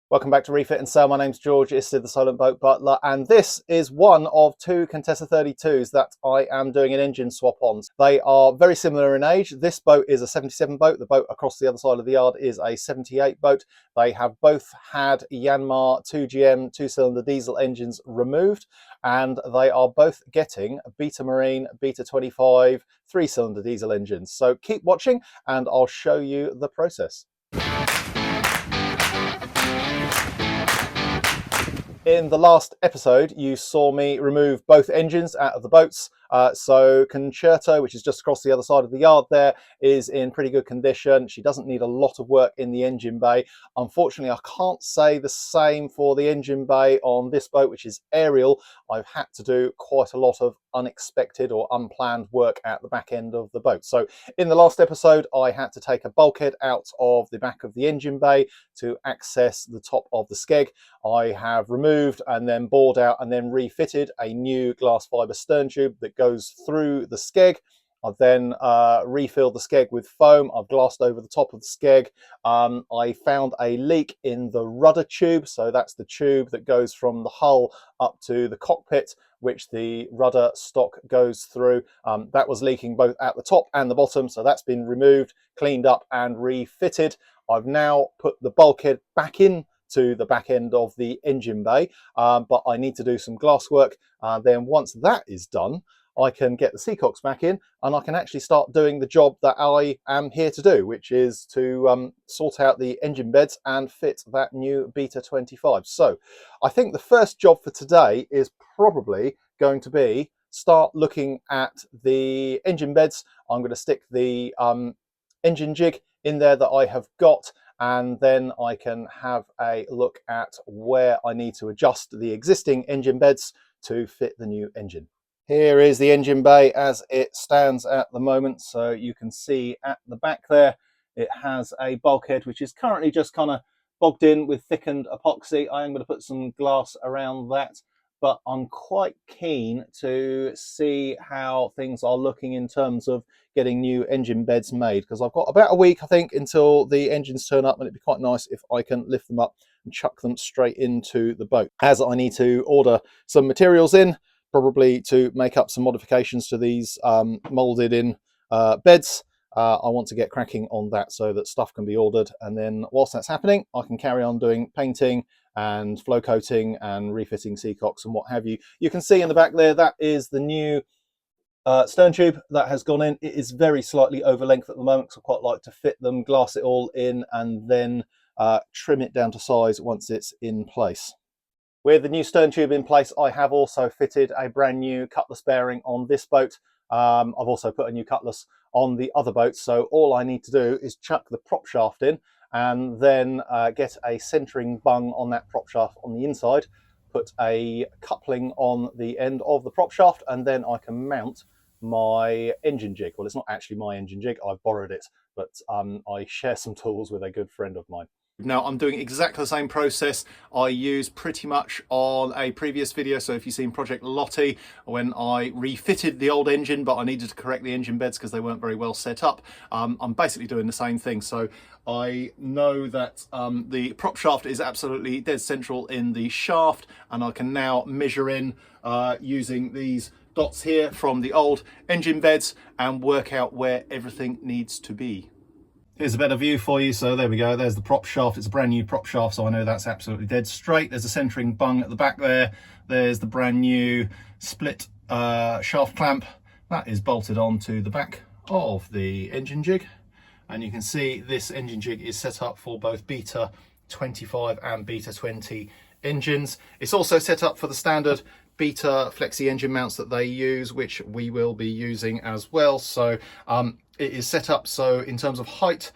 Welcome back to Refit and Sell. My name's George, it's the Solent Boat Butler, and this is one of two Contessa 32s that I am doing an engine swap on. They are very similar in age. This boat is a 77 boat. The boat across the other side of the yard is a 78 boat. They have both had Yanmar 2GM 2-cylinder diesel engines removed, and they are both getting Beta Marine Beta 25 3-cylinder diesel engines. So keep watching and I'll show you the process. In the last episode, you saw me remove both engines out of the boats. So Concerto, which is just across the other side of the yard there, is in pretty good condition. She doesn't need a lot of work in the engine bay. Unfortunately, I can't say the same for the engine bay on this boat, which is Ariel. I've had to do quite a lot of unexpected or unplanned work at the back end of the boat. So in the last episode, I had to take a bulkhead out of the back of the engine bay to access the top of the skeg. I have removed and then bored out and then refitted a new glass fibre stern tube that goes through the skeg. I've then refilled the skeg with foam. I've glassed over the top of the skeg. I found a leak in the rudder tube. So that's the tube that goes from the hull up to the cockpit, which the rudder stock goes through. That was leaking both at the top and the bottom. So that's been removed, cleaned up and refitted. I've now put the bulkhead back in to the back end of the engine bay, but I need to do some glass work. Then once that is done, I can get the seacocks back in and I can actually start doing the job that I am here to do, which is to sort out the engine beds and fit that new Beta 25. So I think the first job for today is probably going to be start looking at the engine beds. I'm going to stick the engine jig in there that I have got, and then I can have a look at where I need to adjust the existing engine beds to fit the new engine. Here is the engine bay as it stands at the moment. So you can see at the back there, it has a bulkhead, which is currently just kind of bogged in with thickened epoxy. I am going to put some glass around that, but I'm quite keen to see how things are looking in terms of getting new engine beds made, because I've got about a week, I think, until the engines turn up, and it'd be quite nice if I can lift them up and chuck them straight into the boat, as I need to order some materials in, probably to make up some modifications to these molded in beds. I want to get cracking on that so that stuff can be ordered, and then whilst that's happening, I can carry on doing painting and flow coating and refitting seacocks and what have you. You can see in the back there, that is the new stern tube that has gone in. It is very slightly over length at the moment, because I quite like to fit them, glass it all in, and then trim it down to size once it's in place. With the new stern tube in place, I have also fitted a brand new cutlass bearing on this boat. I've also put a new cutlass on the other boats, so all I need to do is chuck the prop shaft in and then get a centering bung on that prop shaft on the inside, put a coupling on the end of the prop shaft, and then I can mount my engine jig. Well, it's not actually my engine jig, I've borrowed it, but I share some tools with a good friend of mine. Now I'm doing exactly the same process I used pretty much on a previous video. So if you've seen Project Lottie, when I refitted the old engine, but I needed to correct the engine beds because they weren't very well set up, I'm basically doing the same thing. So I know that the prop shaft is absolutely dead central in the shaft, and I can now measure in using these dots here from the old engine beds and work out where everything needs to be. Here's a better view for you. So there we go. There's the prop shaft. It's a brand new prop shaft, so I know that's absolutely dead straight. There's a centering bung at the back there. There's the brand new split shaft clamp. That is bolted onto the back of the engine jig. And you can see this engine jig is set up for both Beta 25 and Beta 20 engines. It's also set up for the standard Beta flexi engine mounts that they use, which we will be using as well. So it is set up so in terms of height,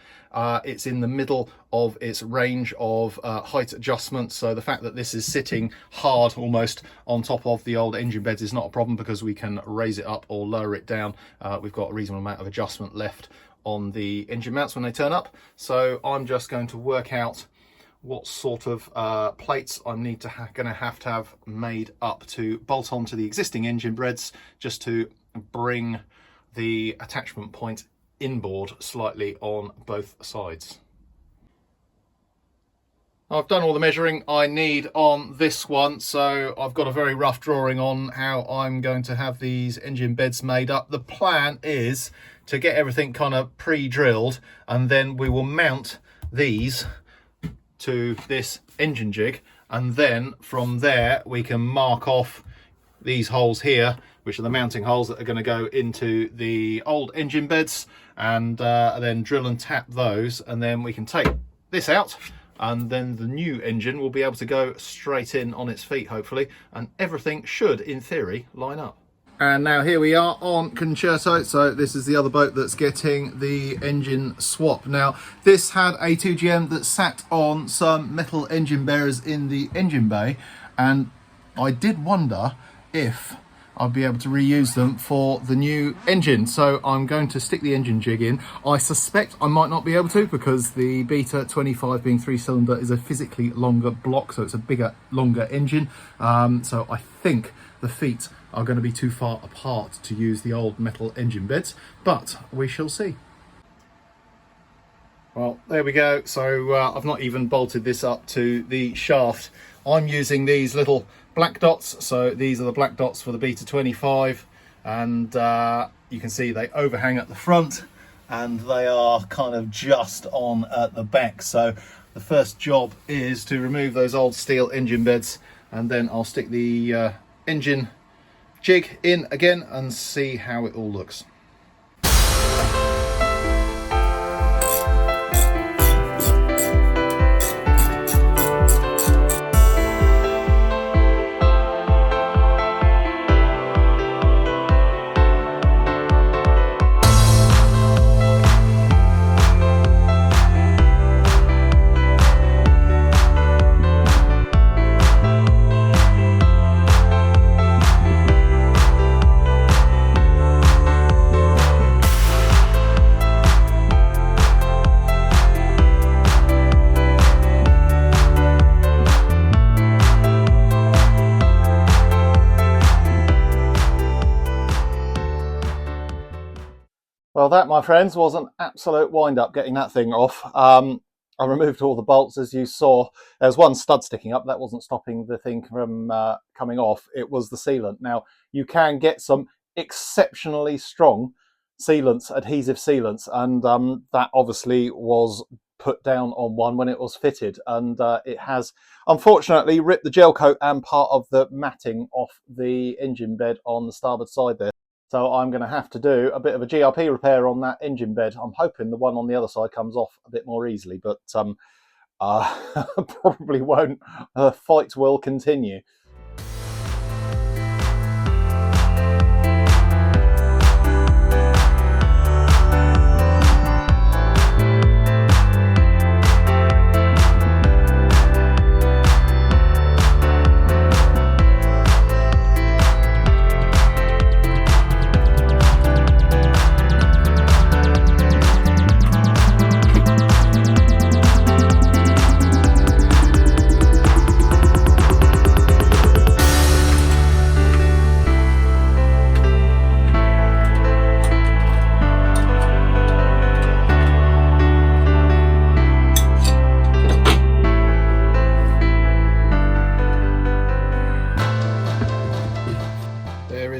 it's in the middle of its range of height adjustment. So the fact that this is sitting hard almost on top of the old engine beds is not a problem, because we can raise it up or lower it down. We've got a reasonable amount of adjustment left on the engine mounts when they turn up. So I'm just going to work out what sort of plates I need to gonna have to have made up to bolt onto the existing engine beds, just to bring the attachment point inboard slightly on both sides. I've done all the measuring I need on this one, so I've got a very rough drawing on how I'm going to have these engine beds made up. The plan is to get everything kind of pre-drilled, and then we will mount these to this engine jig, and then from there we can mark off these holes here, which are the mounting holes that are going to go into the old engine beds, and then drill and tap those, and then we can take this out, and then the new engine will be able to go straight in on its feet, hopefully, and everything should, in theory, line up. And now here we are on Concerto. So this is the other boat that's getting the engine swap. Now, this had a 2GM that sat on some metal engine bearers in the engine bay, and I did wonder if I'd be able to reuse them for the new engine. So I'm going to stick the engine jig in. I suspect I might not be able to, because the Beta 25 being 3-cylinder is a physically longer block, so it's a bigger, longer engine. So I think the feet are going to be too far apart to use the old metal engine beds, but we shall see. Well, there we go. So I've not even bolted this up to the shaft. I'm using these little black dots. So these are the black dots for the Beta 25, and you can see they overhang at the front and they are kind of just on at the back. So the first job is to remove those old steel engine beds, and then I'll stick the engine jig in again and see how it all looks. Well, that, my friends, was an absolute wind-up getting that thing off. I removed all the bolts, as you saw. There's one stud sticking up. That wasn't stopping the thing from coming off. It was the sealant. Now, you can get some exceptionally strong sealants, adhesive sealants, and that obviously was put down on one when it was fitted, and it has unfortunately ripped the gel coat and part of the matting off the engine bed on the starboard side there. So I'm going to have to do a bit of a GRP repair on that engine bed. I'm hoping the one on the other side comes off a bit more easily, but probably won't. The fight will continue.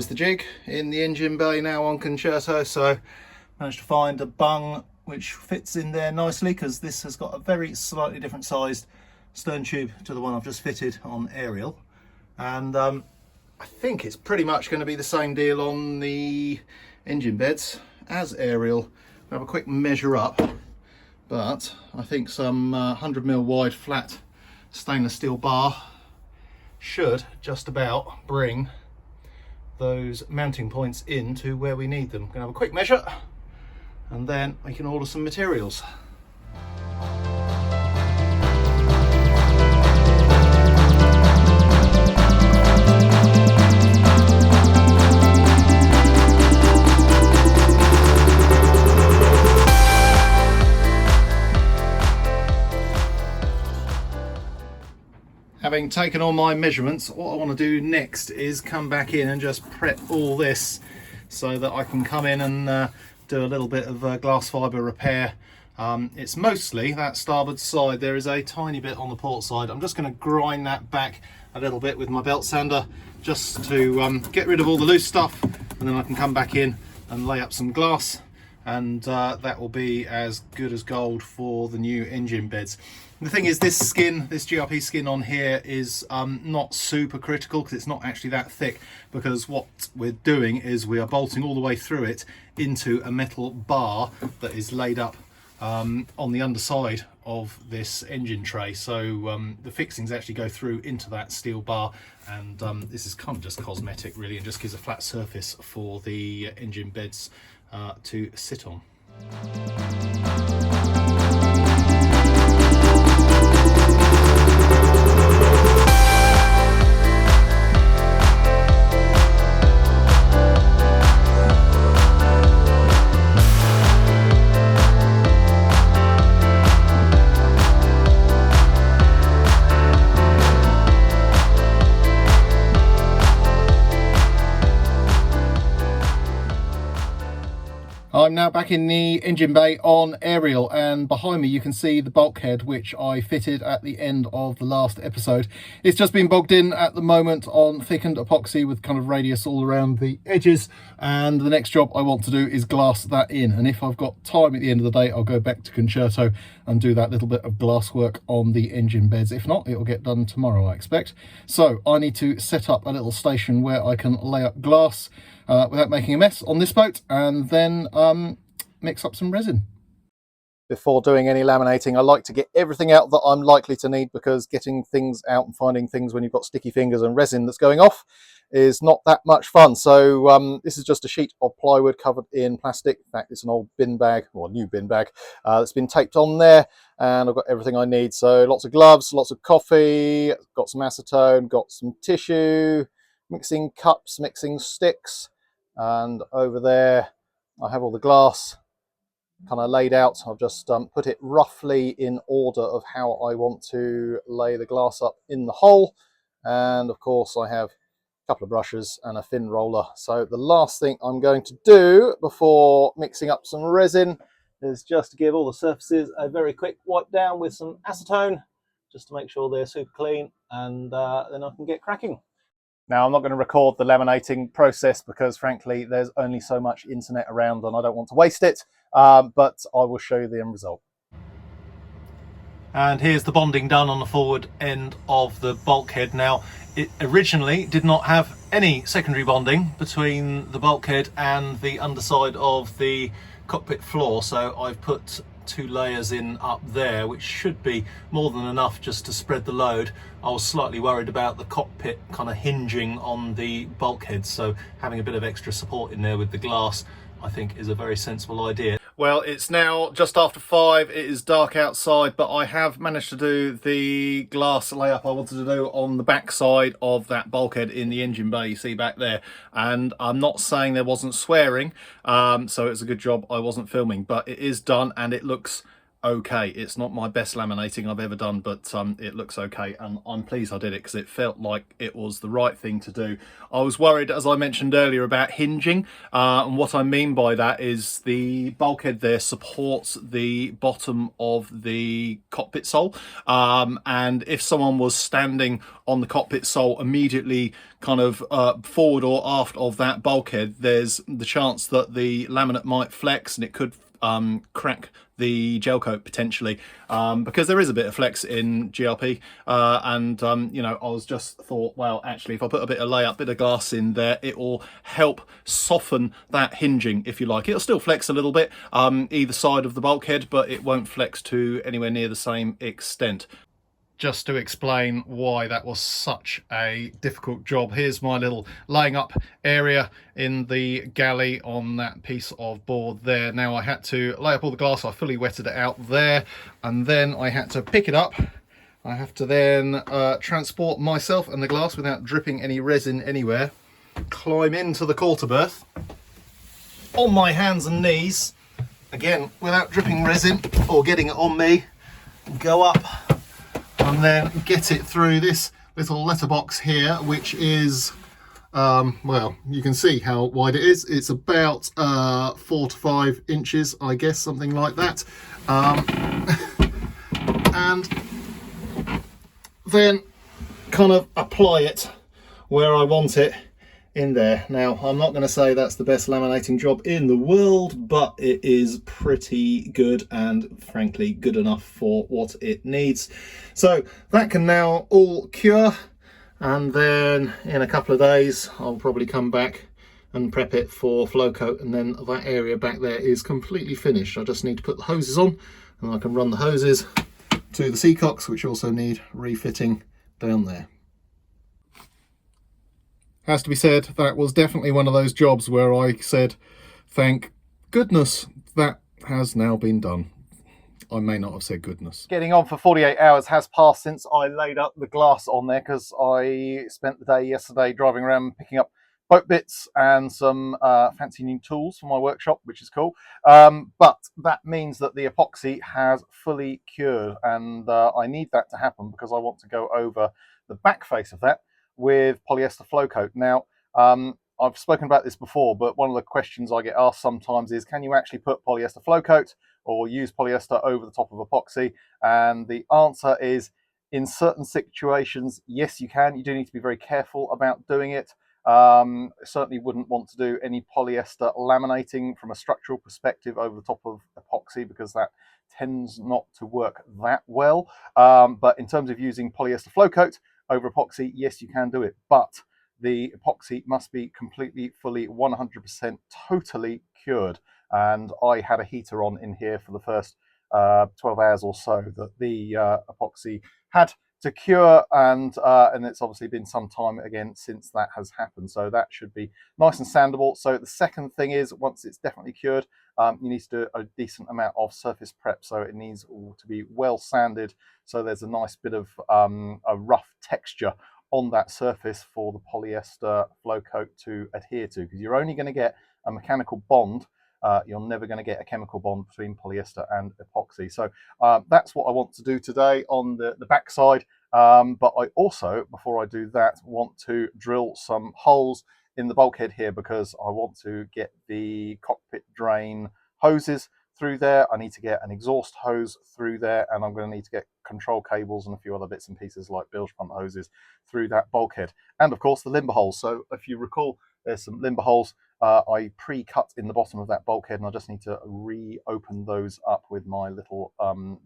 The jig in the engine bay now on Concerto, so managed to find a bung which fits in there nicely, because this has got a very slightly different sized stern tube to the one I've just fitted on Ariel, and I think it's pretty much going to be the same deal on the engine beds as Ariel. I'll have a quick measure up, but I think some 100mm wide flat stainless steel bar should just about bring those mounting points in to where we need them. Gonna have a quick measure, and then we can order some materials. Having taken all my measurements, what I want to do next is come back in and just prep all this so that I can come in and do a little bit of glass fibre repair It's mostly that starboard side. There is a tiny bit on the port side. I'm just going to grind that back a little bit with my belt sander just to get rid of all the loose stuff, and then I can come back in and lay up some glass, and that will be as good as gold for the new engine beds. The thing is, this skin, this GRP skin on here is not super critical because it's not actually that thick, because what we're doing is we are bolting all the way through it into a metal bar that is laid up on the underside of this engine tray. So the fixings actually go through into that steel bar, and this is kind of just cosmetic really, and just gives a flat surface for the engine beds to sit on. I'm now back in the engine bay on aerial, and behind me you can see the bulkhead which I fitted at the end of the last episode. It's just been bogged in at the moment on thickened epoxy with kind of radius all around the edges, and the next job I want to do is glass that in, and if I've got time at the end of the day I'll go back to Concerto and do that little bit of glass work on the engine beds. If not, it'll get done tomorrow, I expect. So I need to set up a little station where I can lay up glass without making a mess on this boat, and then mix up some resin. Before doing any laminating, I like to get everything out that I'm likely to need, because getting things out and finding things when you've got sticky fingers and resin that's going off is not that much fun. So this is just a sheet of plywood covered in plastic. In fact, it's an old bin bag, or a new bin bag, that's been taped on there, and I've got everything I need. So lots of gloves, lots of coffee, got some acetone, got some tissue, mixing cups, mixing sticks, and over there I have all the glass kind of laid out. I've just put it roughly in order of how I want to lay the glass up in the hole, and of course I have a couple of brushes and a thin roller. So the last thing I'm going to do before mixing up some resin is just to give all the surfaces a very quick wipe down with some acetone, just to make sure they're super clean, and then I can get cracking. Now, I'm not going to record the laminating process because, frankly, there's only so much internet around and I don't want to waste it, but I will show you the end result. And here's the bonding done on the forward end of the bulkhead. Now, it originally did not have any secondary bonding between the bulkhead and the underside of the cockpit floor, so I've put 2 layers in up there, which should be more than enough just to spread the load. I was slightly worried about the cockpit kind of hinging on the bulkhead, so having a bit of extra support in there with the glass I think is a very sensible idea. Well, it's now just after 5, it is dark outside, but I have managed to do the glass layup I wanted to do on the back side of that bulkhead in the engine bay you see back there, and I'm not saying there wasn't swearing, so it's a good job I wasn't filming, but it is done and it looks okay. It's not my best laminating I've ever done, but it looks okay, and I'm pleased I did it because it felt like it was the right thing to do. I was worried, as I mentioned earlier, about hinging, and what I mean by that is the bulkhead there supports the bottom of the cockpit sole, and if someone was standing on the cockpit sole immediately kind of forward or aft of that bulkhead, there's the chance that the laminate might flex and it could crack the gel coat potentially, because there is a bit of flex in GRP, and you know, I was just thought, well, actually if I put a bit of layup, bit of glass in there, it will help soften that hinging, if you like. It'll still flex a little bit either side of the bulkhead, but it won't flex to anywhere near the same extent. Just to explain why that was such a difficult job, here's my little laying up area in the galley on that piece of board there. Now I had to lay up all the glass, I fully wetted it out there, and then I had to pick it up. I have to then transport myself and the glass without dripping any resin anywhere, climb into the quarter berth on my hands and knees, again without dripping resin or getting it on me, go up and then get it through this little letterbox here, which is Well, you can see how wide it is. It's about 4 to 5 inches, I guess, something like that. And then kind of apply it where I want it in there. Now, I'm not going to say that's the best laminating job in the world, but it is pretty good and frankly good enough for what it needs. So that can now all cure, and then in a couple of days I'll probably come back and prep it for flow coat, and then that area back there is completely finished. I just need to put the hoses on and I can run the hoses to the seacocks, which also need refitting down there. Has to be said, that was definitely one of those jobs where I said, thank goodness that has now been done. I may not have said goodness. Getting on for 48 hours has passed since I laid up the glass on there, because I spent the day yesterday driving around picking up boat bits and some fancy new tools for my workshop, which is cool. But that means that the epoxy has fully cured, and I need that to happen because I want to go over the back face of that with polyester flow coat. Now, I've spoken about this before, but one of the questions I get asked sometimes is, can you actually put polyester flow coat or use polyester over the top of epoxy? And the answer is, in certain situations, yes, you can. You do need to be very careful about doing it. Certainly wouldn't want to do any polyester laminating from a structural perspective over the top of epoxy, because that tends not to work that well. But in terms of using polyester flow coat over epoxy, yes, you can do it, but the epoxy must be completely, fully, 100% totally cured. And I had a heater on in here for the first 12 hours or so that the epoxy had to cure, and it's obviously been some time again since that has happened, so that should be nice and sandable. So the second thing is, once it's definitely cured, you need to do a decent amount of surface prep, so it needs all to be well sanded, so there's a nice bit of a rough texture on that surface for the polyester flow coat to adhere to, because you're only going to get a mechanical bond. You're never going to get a chemical bond between polyester and epoxy. So that's what I want to do today on the back side. But I also, before I do that, want to drill some holes in the bulkhead here, because I want to get the cockpit drain hoses through there. I need to get an exhaust hose through there, and I'm going to need to get control cables and a few other bits and pieces like bilge pump hoses through that bulkhead. And of course the limber holes. So if you recall, there's some limber holes I pre-cut in the bottom of that bulkhead, and I just need to reopen those up with my little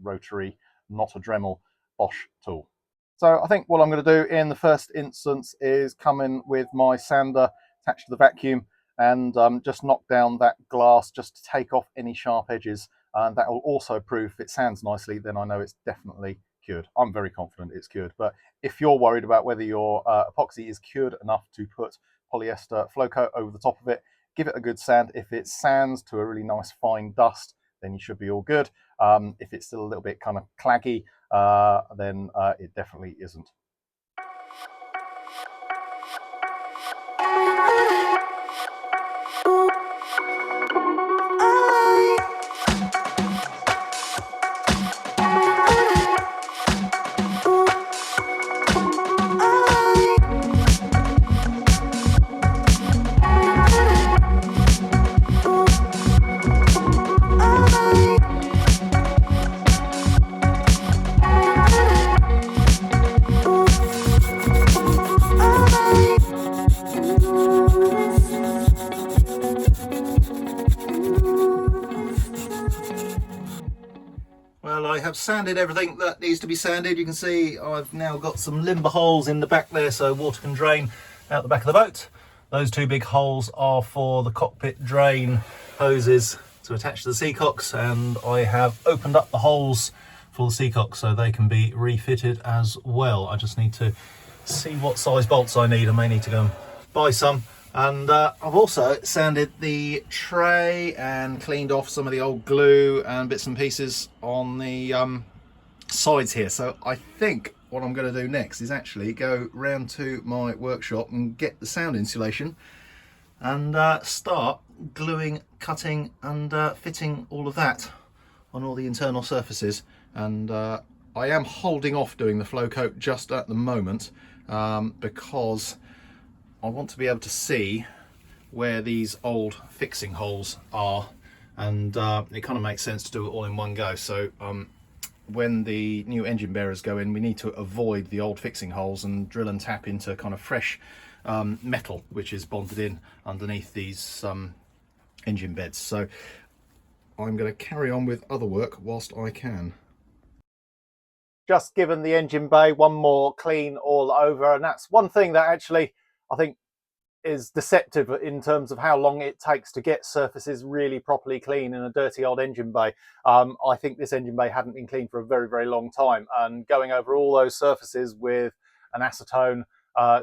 rotary, not a Dremel, Bosch tool. So I think what I'm going to do in the first instance is come in with my sander attached to the vacuum and just knock down that glass just to take off any sharp edges, and that will also prove if it sands nicely, then I know it's definitely cured. I'm very confident it's cured, but if you're worried about whether your epoxy is cured enough to put polyester flow coat over the top of it, give it a good sand. If it sands to a really nice fine dust, then you should be all good. If it's still a little bit kind of claggy, then it definitely isn't. Well, I have sanded everything that needs to be sanded. You can see I've now got some limber holes in the back there, so water can drain out the back of the boat. Those two big holes are for the cockpit drain hoses to attach to the seacocks, and I have opened up the holes for the seacocks so they can be refitted as well. I just need to see what size bolts I need. I may need to go and buy some. And I've also sanded the tray and cleaned off some of the old glue and bits and pieces on the sides here. So I think what I'm going to do next is actually go round to my workshop and get the sound insulation and start gluing, cutting and fitting all of that on all the internal surfaces. And I am holding off doing the flow coat just at the moment because I want to be able to see where these old fixing holes are, and it kind of makes sense to do it all in one go. So when the new engine bearers go in, we need to avoid the old fixing holes and drill and tap into kind of fresh metal which is bonded in underneath these engine beds. So I'm going to carry on with other work whilst I can. Just given the engine bay one more clean all over, and that's one thing that actually I think is deceptive in terms of how long it takes to get surfaces really properly clean in a dirty old engine bay. I think this engine bay hadn't been cleaned for a very, very long time, and going over all those surfaces with an acetone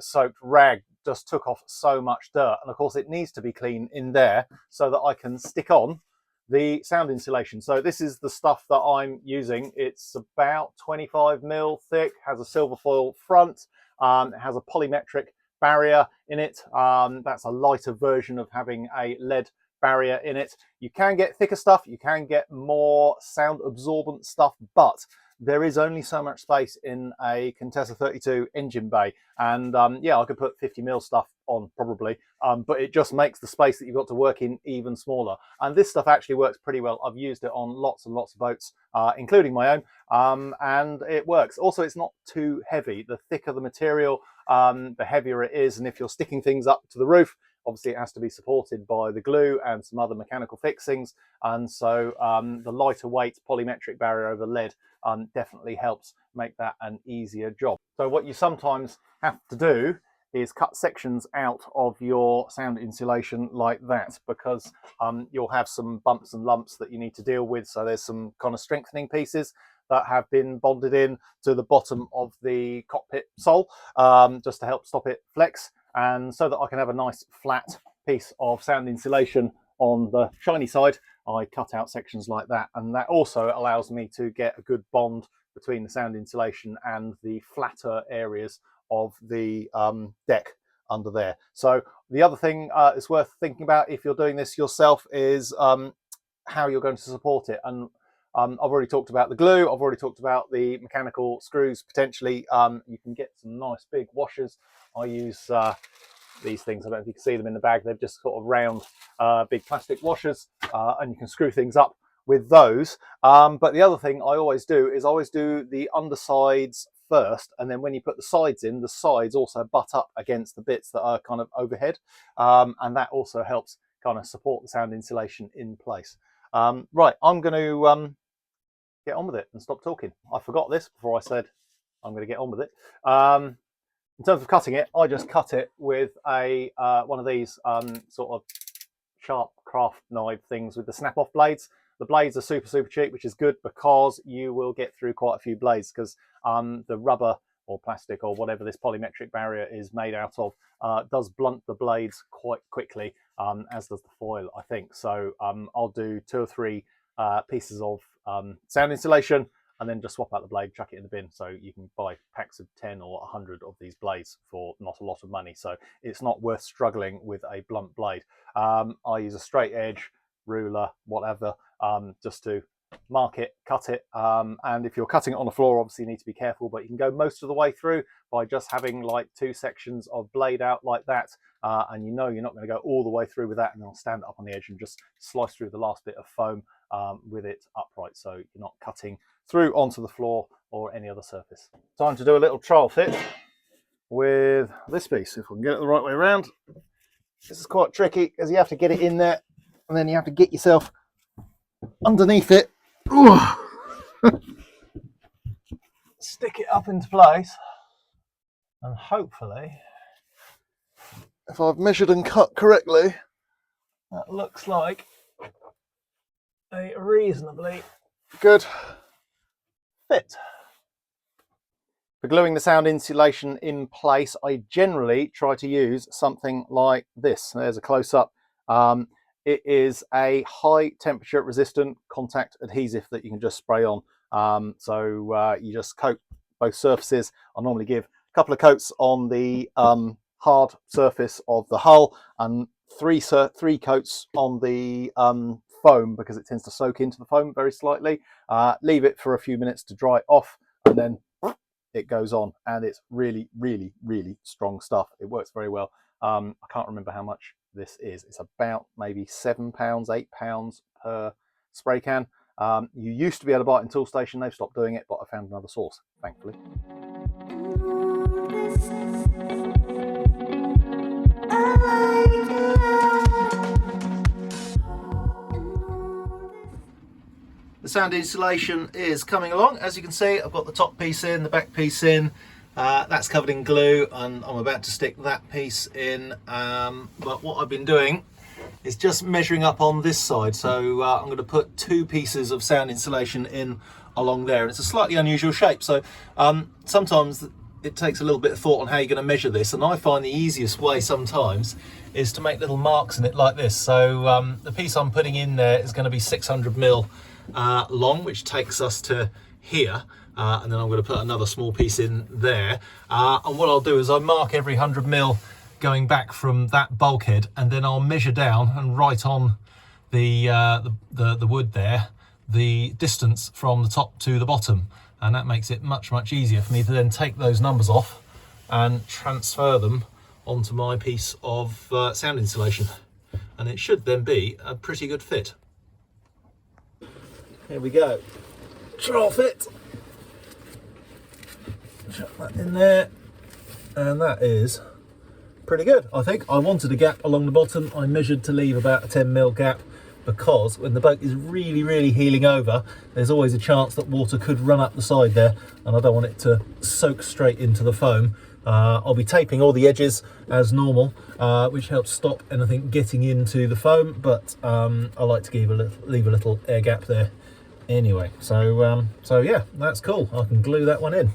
soaked rag just took off so much dirt. And of course it needs to be clean in there so that I can stick on the sound insulation. So this is the stuff that I'm using. It's about 25mm thick, has a silver foil front, it has a polymetric barrier in it. That's a lighter version of having a lead barrier in it. You can get thicker stuff, you can get more sound absorbent stuff, but there is only so much space in a Contessa 32 engine bay. And yeah, I could put 50mm stuff on probably, but it just makes the space that you've got to work in even smaller. And this stuff actually works pretty well. I've used it on lots and lots of boats, including my own, and it works. Also, it's not too heavy. The thicker the material, the heavier it is. And if you're sticking things up to the roof, obviously it has to be supported by the glue and some other mechanical fixings. And so the lighter weight polymetric barrier over lead definitely helps make that an easier job. So what you sometimes have to do is cut sections out of your sound insulation like that, because you'll have some bumps and lumps that you need to deal with. So there's some kind of strengthening pieces that have been bonded in to the bottom of the cockpit sole, just to help stop it flex, and so that I can have a nice flat piece of sound insulation on the shiny side. I cut out sections like that, and that also allows me to get a good bond between the sound insulation and the flatter areas of the deck under there. So the other thing it's worth thinking about if you're doing this yourself is how you're going to support it. And I've already talked about the glue, I've already talked about the mechanical screws potentially. You can get some nice big washers. I use these things, I don't know if you can see them in the bag, they're just sort of round big plastic washers, and you can screw things up with those. But the other thing I always do is the undersides first, and then when you put the sides in, the sides also butt up against the bits that are kind of overhead, and that also helps kind of support the sound insulation in place. Right, I'm going to get on with it and stop talking. I forgot this before I said I'm going to get on with it. In terms of cutting it, I just cut it with a one of these sort of sharp craft knife things with the snap-off blades. The blades are super, super cheap, which is good because you will get through quite a few blades, because the rubber or plastic or whatever this polymetric barrier is made out of does blunt the blades quite quickly, as does the foil, I think. So I'll do 2 or 3 pieces of sound insulation, and then just swap out the blade, chuck it in the bin. So you can buy packs of 10 or 100 of these blades for not a lot of money. So it's not worth struggling with a blunt blade. I use a straight edge, ruler, whatever, just to mark it, cut it. And if you're cutting it on the floor, obviously you need to be careful, but you can go most of the way through by just having like 2 sections of blade out like that. And you know you're not going to go all the way through with that, and then I'll stand it up on the edge and just slice through the last bit of foam with it upright, so you're not cutting through onto the floor or any other surface. Time to do a little trial fit with this piece, if we can get it the right way around. This is quite tricky because you have to get it in there and then you have to get yourself underneath it. Stick it up into place, and hopefully, if I've measured and cut correctly, that looks like a reasonably good fit. For gluing the sound insulation in place, I generally try to use something like this. There's a close-up. It is a high temperature resistant contact adhesive that you can just spray on. So you just coat both surfaces. I normally give a couple of coats on the hard surface of the hull, and three coats on the foam, because it tends to soak into the foam very slightly. Leave it for a few minutes to dry off, and then it goes on, and it's really, really, really strong stuff. It works very well. I can't remember how much this is. It's about maybe £7, £8 per spray can. You used to be able to buy it in Toolstation. They've stopped doing it, but I found another source, thankfully. The sound insulation is coming along. As you can see, I've got the top piece in, the back piece in. That's covered in glue, and I'm about to stick that piece in. But what I've been doing is just measuring up on this side. So I'm going to put 2 pieces of sound insulation in along there. And it's a slightly unusual shape. So sometimes it takes a little bit of thought on how you're going to measure this. And I find the easiest way sometimes is to make little marks in it like this. So the piece I'm putting in there is going to be 600mm long, which takes us to here, and then I'm going to put another small piece in there, and what I'll do is I'll mark every 100mm going back from that bulkhead, and then I'll measure down and write on the wood there the distance from the top to the bottom, and that makes it much easier for me to then take those numbers off and transfer them onto my piece of sound insulation, and it should then be a pretty good fit. Here we go. Trial fit. Chuck that in there, and that is pretty good. I think I wanted a gap along the bottom. I measured to leave about a 10mm gap, because when the boat is really heeling over, there's always a chance that water could run up the side there, and I don't want it to soak straight into the foam. I'll be taping all the edges as normal, which helps stop anything getting into the foam, but I like to leave a little air gap there anyway. So yeah, that's cool. I can glue that one in.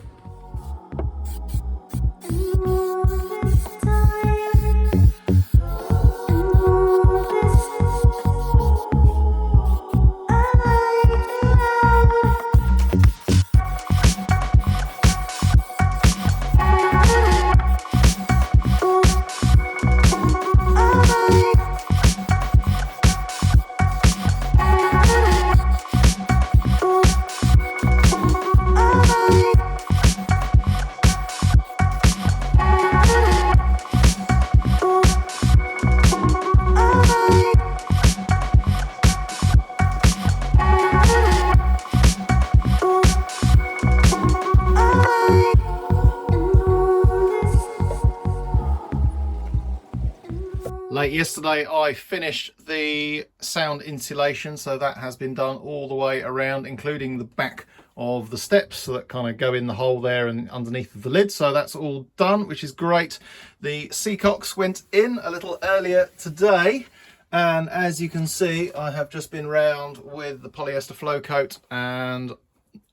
Late yesterday I finished the sound insulation, so that has been done all the way around, including the back of the steps that kind of go in the hole there and underneath of the lid. So that's all done, which is great. The seacocks went in a little earlier today, and as you can see, I have just been round with the polyester flow coat, and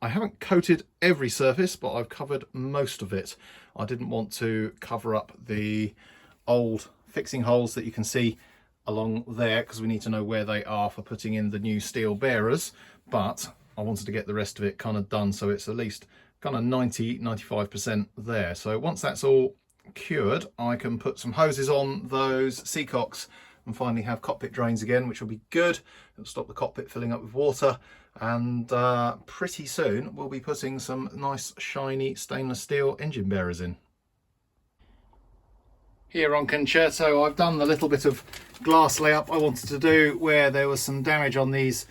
I haven't coated every surface, but I've covered most of it. I didn't want to cover up the old fixing holes that you can see along there, because we need to know where they are for putting in the new steel bearers, but I wanted to get the rest of it kind of done, so it's at least kind of 95% there. So once that's all cured, I can put some hoses on those seacocks and finally have cockpit drains again, which will be good. It'll stop the cockpit filling up with water, and pretty soon we'll be putting some nice shiny stainless steel engine bearers in. Here on Concerto, I've done the little bit of glass layup I wanted to do where there was some damage on these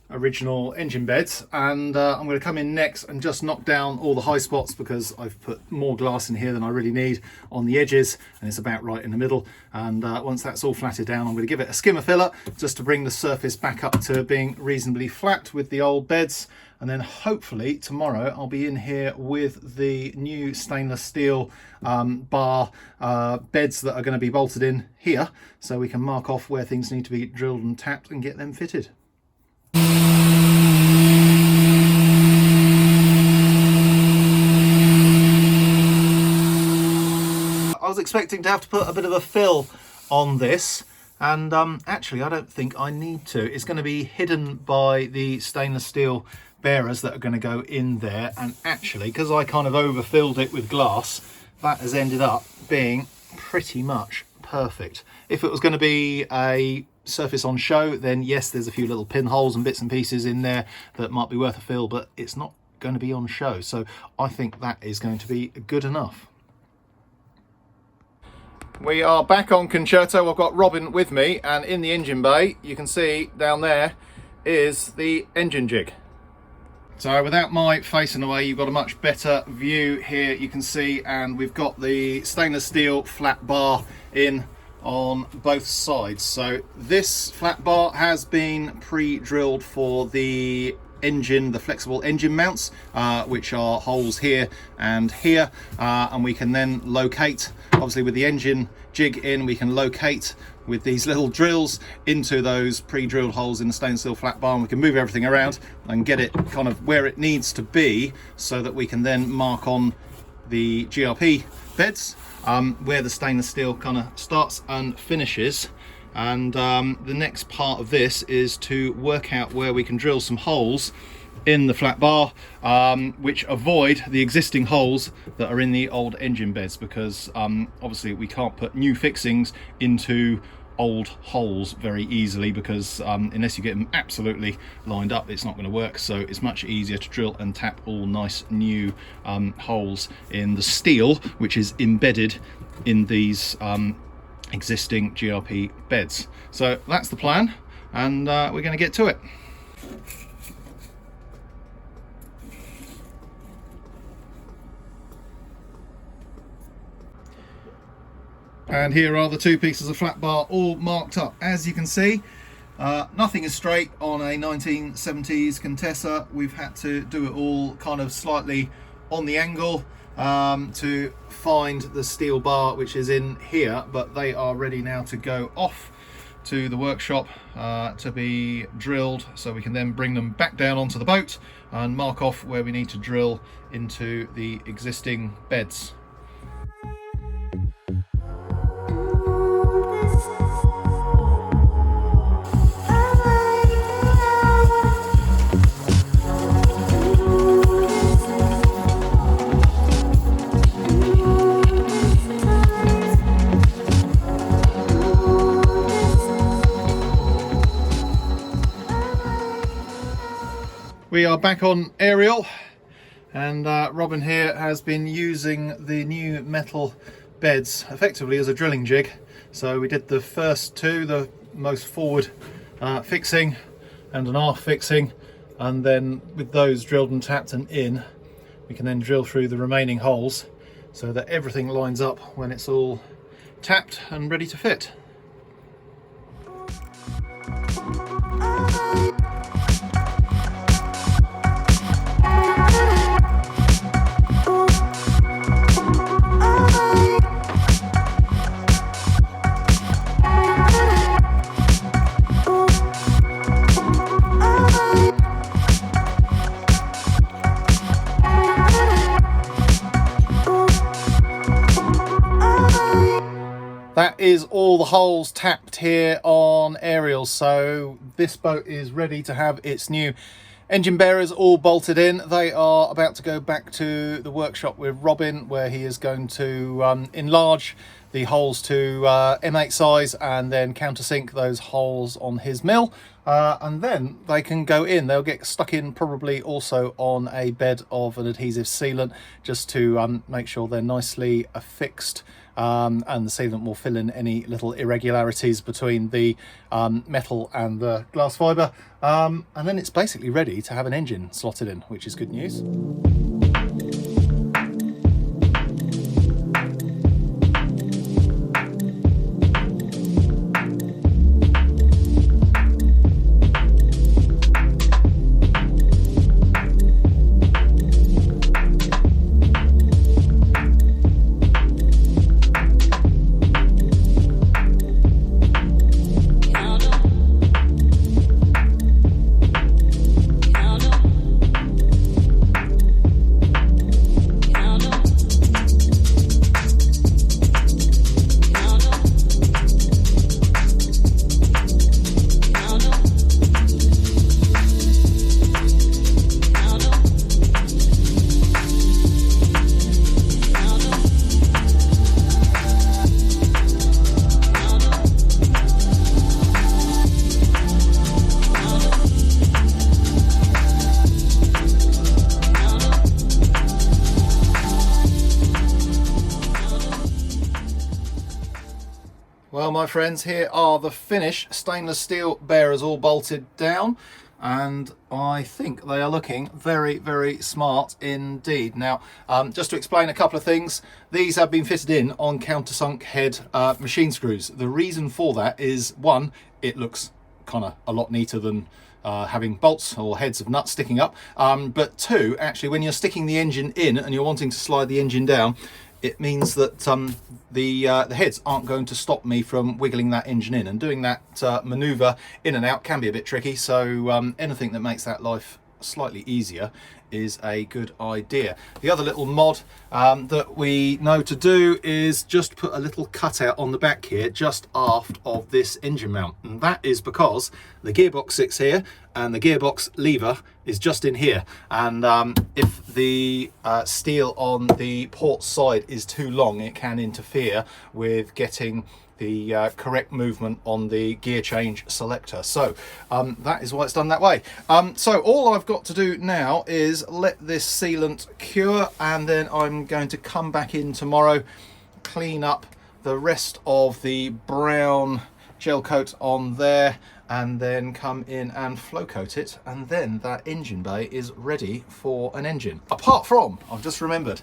original engine beds, and I'm going to come in next and just knock down all the high spots, because I've put more glass in here than I really need on the edges, and it's about right in the middle. And once that's all flatted down, I'm going to give it a skimmer filler just to bring the surface back up to being reasonably flat with the old beds. And then hopefully tomorrow I'll be in here with the new stainless steel bar beds that are going to be bolted in here, so we can mark off where things need to be drilled and tapped and get them fitted. I was expecting to have to put a bit of a fill on this, and actually I don't think I need to. It's going to be hidden by the stainless steel bearers that are going to go in there, and actually, because I kind of overfilled it with glass, that has ended up being pretty much perfect. If it was going to be a surface on show, then yes, there's a few little pinholes and bits and pieces in there that might be worth a fill, but it's not going to be on show, so I think that is going to be good enough. We are back on Concerto. I've got Robin with me, and in the engine bay you can see down there is the engine jig. So without my facing away, you've got a much better view here, you can see, and we've got the stainless steel flat bar in on both sides. So this flat bar has been pre-drilled for the engine, the flexible engine mounts, which are holes here and here, and we can then locate, obviously with the engine jig in, we can locate with these little drills into those pre-drilled holes in the stainless steel flat bar, and we can move everything around and get it kind of where it needs to be, so that we can then mark on the GRP beds where the stainless steel kind of starts and finishes. And the next part of this is to work out where we can drill some holes in the flat bar, which avoid the existing holes that are in the old engine beds, because obviously we can't put new fixings into old holes very easily, because unless you get them absolutely lined up, it's not going to work. So it's much easier to drill and tap all nice new holes in the steel which is embedded in these existing GRP beds. So that's the plan, and we're going to get to it. And here are the two pieces of flat bar all marked up. As you can see, nothing is straight on a 1970s Contessa. We've had to do it all kind of slightly on the angle to find the steel bar which is in here, but they are ready now to go off to the workshop to be drilled, so we can then bring them back down onto the boat and mark off where we need to drill into the existing beds. We are back on aerial, and Robin here has been using the new metal beds effectively as a drilling jig. So we did the first two, the most forward fixing and an aft fixing, and then with those drilled and tapped and in, we can then drill through the remaining holes so that everything lines up when it's all tapped and ready to fit. That is all the holes tapped here on aerial, so this boat is ready to have its new engine bearers all bolted in. They are about to go back to the workshop with Robin, where he is going to enlarge the holes to M8 size and then countersink those holes on his mill, and then they can go in. They'll get stuck in probably also on a bed of an adhesive sealant, just to make sure they're nicely affixed, and the sealant will fill in any little irregularities between the metal and the glass fibre, and then it's basically ready to have an engine slotted in, which is good news. Well, my friends, here are the finished stainless steel bearers all bolted down, and I think they are looking very, very smart indeed. Now, just to explain a couple of things, these have been fitted in on countersunk head machine screws. The reason for that is, one, it looks kind of a lot neater than having bolts or heads of nuts sticking up, but two, actually, when you're sticking the engine in and you're wanting to slide the engine down, it means that the heads aren't going to stop me from wiggling that engine in, and doing that manoeuvre in and out can be a bit tricky, so anything that makes that life slightly easier is a good idea. The other little mod that we know to do is just put a little cutout on the back here just aft of this engine mount, and that is because the gearbox sits here and the gearbox lever is just in here, and if the steel on the port side is too long, it can interfere with getting the correct movement on the gear change selector. So that is why it's done that way. So all I've got to do now is let this sealant cure, and then I'm going to come back in tomorrow, clean up the rest of the brown gel coat on there, and then come in and flow coat it, and then that engine bay is ready for an engine. Apart from, I've just remembered,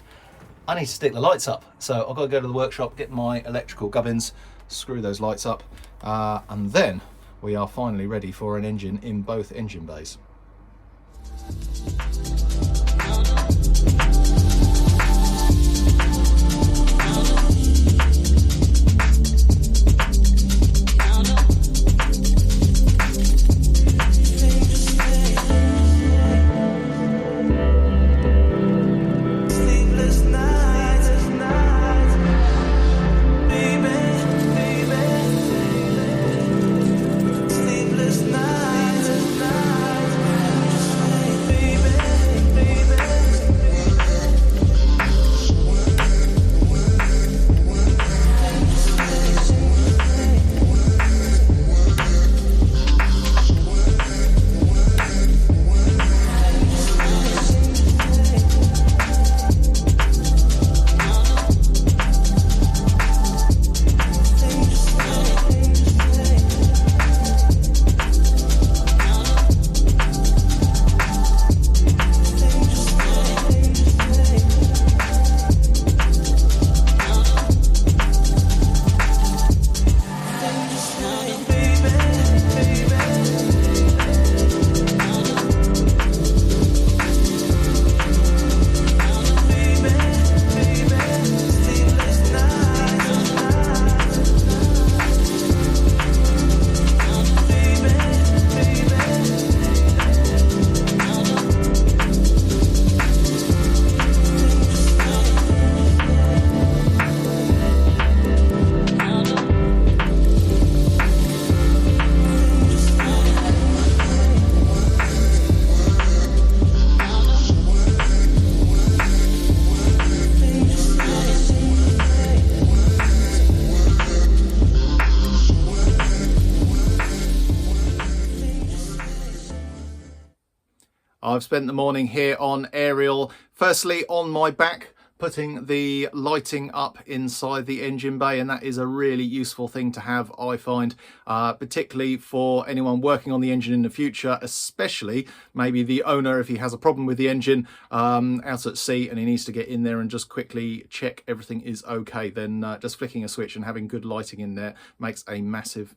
I need to stick the lights up, so I've got to go to the workshop, get my electrical gubbins, screw those lights up, and then we are finally ready for an engine in both engine bays. I've spent the morning here on aerial, firstly on my back, putting the lighting up inside the engine bay, and that is a really useful thing to have, I find, particularly for anyone working on the engine in the future, especially maybe the owner if he has a problem with the engine out at sea and he needs to get in there and just quickly check everything is okay. Then just flicking a switch and having good lighting in there makes a massive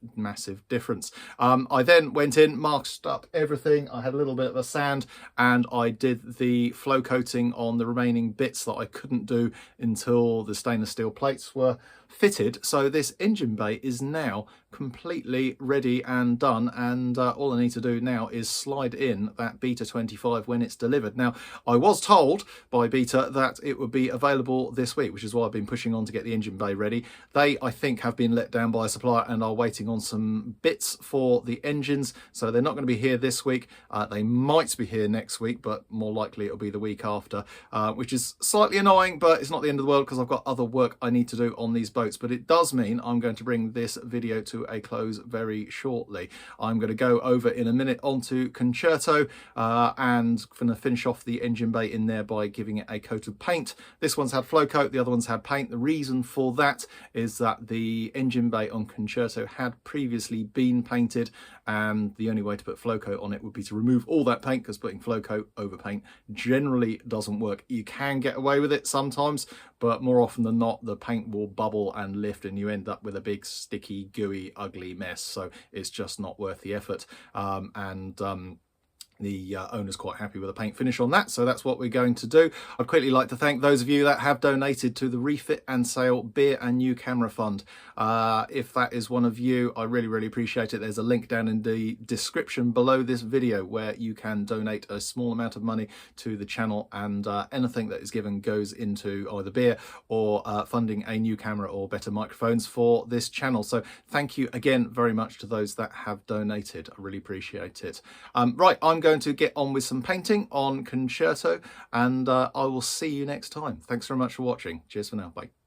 difference. I then went in, masked up everything, I had a little bit of a sand, and I did the flow coating on the remaining bits that I couldn't do until the stainless steel plates were fitted. So this engine bay is now completely ready and done, and all I need to do now is slide in that Beta 25 when it's delivered. Now, I was told by Beta that it would be available this week, which is why I've been pushing on to get the engine bay ready. They, I think, have been let down by a supplier and are waiting on some bits for the engines, so they're not going to be here this week. They might be here next week, but more likely it'll be the week after, which is slightly annoying, but it's not the end of the world because I've got other work I need to do on these boats. But it does mean I'm going to bring this video to to a close very shortly. I'm going to go over in a minute onto Concerto and going to finish off the engine bay in there by giving it a coat of paint. This one's had flow coat, the other one's had paint. The reason for that is that the engine bay on Concerto had previously been painted, and the only way to put flow coat on it would be to remove all that paint, because putting flow coat over paint generally doesn't work. You can get away with it sometimes, but more often than not the paint will bubble and lift and you end up with a big sticky gooey ugly mess. So it's just not worth the effort. The owner's quite happy with the paint finish on that, so that's what we're going to do. I'd quickly like to thank those of you that have donated to the Refit and Sale Beer and New Camera Fund. If that is one of you, I really appreciate it. There's a link down in the description below this video where you can donate a small amount of money to the channel, and anything that is given goes into either beer or funding a new camera or better microphones for this channel. So thank you again very much to those that have donated. I really appreciate it. Right, I'm going to get on with some painting on Concerto, and I will see you next time. Thanks very much for watching. Cheers for now. Bye.